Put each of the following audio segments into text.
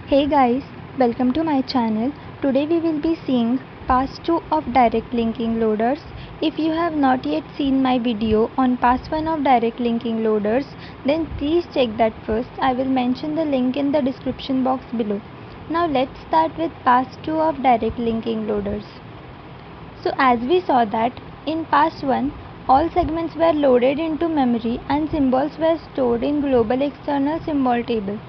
Hey guys, welcome to my channel. Today we will be seeing pass 2 of direct linking loaders. If you have not yet seen my video on pass 1 of direct linking loaders, then please check that first. I will mention the link in the description box below. Now let's start with pass 2 of direct linking loaders. So as we saw that in pass 1, all segments were loaded into memory and symbols were stored in global external symbol table.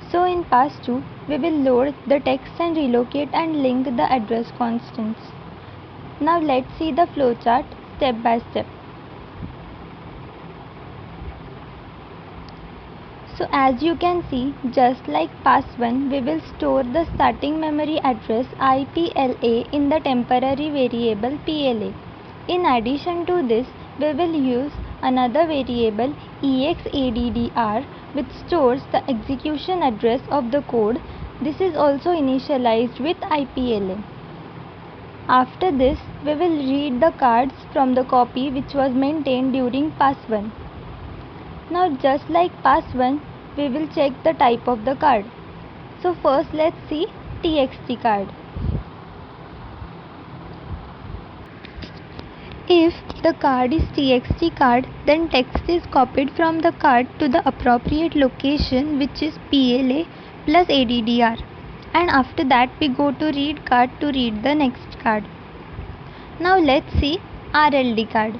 So in pass 2, we will load the text and relocate and link the address constants. Now let's see the flowchart step by step. So as you can see, just like pass 1, we will store the starting memory address IPLA in the temporary variable PLA. In addition to this, we will use another variable EXADDR which stores the execution address of the code. This is also initialized with IPLA. After this, we will read the cards from the copy which was maintained during pass 1. Now just like pass 1, we will check the type of the card. So first let's see TXT card. If the card is TXT card, then text is copied from the card to the appropriate location which is PLA plus ADDR, and after that we go to read card to read the next card. Now let's see RLD card.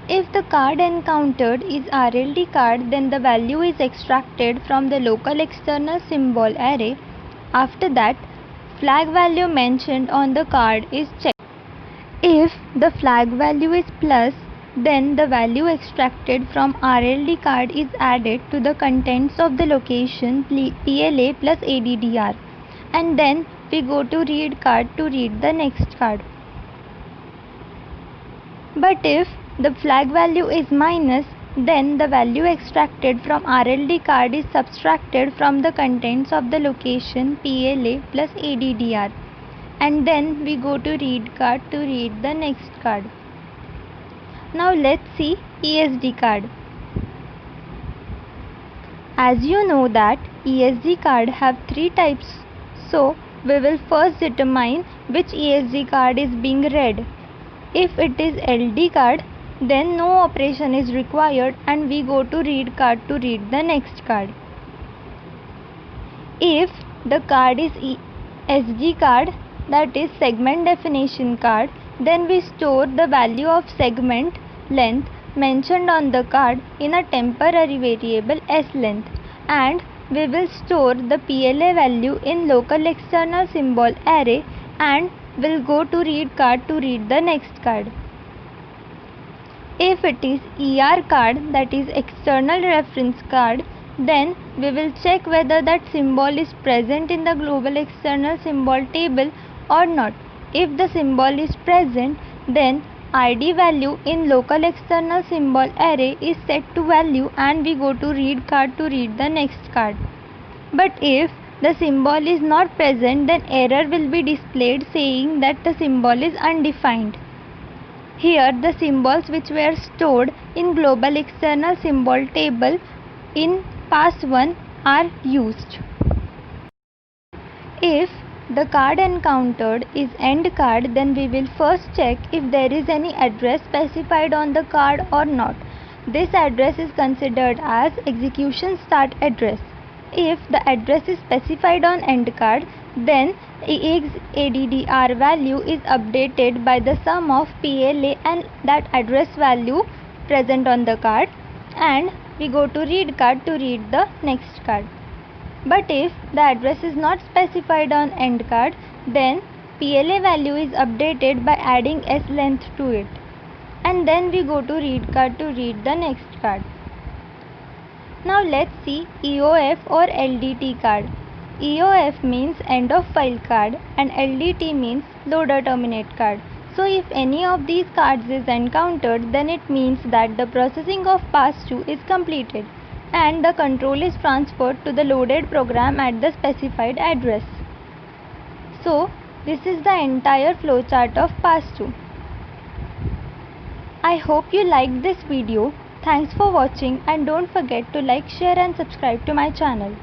If the card encountered is RLD card, then the value is extracted from the local external symbol array. After that, flag value mentioned on the card is checked. If the flag value is plus, then the value extracted from RLD card is added to the contents of the location PLA plus ADDR, and then we go to read card to read the next card. But if the flag value is minus, then the value extracted from RLD card is subtracted from the contents of the location PLA plus ADDR, and then we go to read card to read the next card. Now let's see ESD card. As you know that ESD card have 3 types, so we will first determine which ESD card is being read. If it is LD card, then no operation is required and we go to read card to read the next card. If the card is SD card, that is segment definition card, then we store the value of segment length mentioned on the card in a temporary variable slength, and we will store the PLA value in local external symbol array and will go to read card to read the next card. If it is ER card, that is external reference card, then we will check whether that symbol is present in the global external symbol table or not. If the symbol is present, then ID value in local external symbol array is set to value and we go to read card to read the next card. But if the symbol is not present, then error will be displayed saying that the symbol is undefined. Here the symbols which were stored in global external symbol table in pass 1 are used. If the card encountered is end card, then we will first check if there is any address specified on the card or not. This address is considered as execution start address. If the address is specified on end card, then EXADDR value is updated by the sum of PLA and that address value present on the card, and we go to read card to read the next card. But if the address is not specified on end card, then PLA value is updated by adding S length to it, and then we go to read card to read the next card. Now let's see EOF or LDT card. EOF means end of file card and LDT means loader terminate card. So if any of these cards is encountered, then it means that the processing of pass 2 is completed and the control is transferred to the loaded program at the specified address. So this is the entire flowchart of pass 2. I hope you liked this video. Thanks for watching and don't forget to like, share and subscribe to my channel.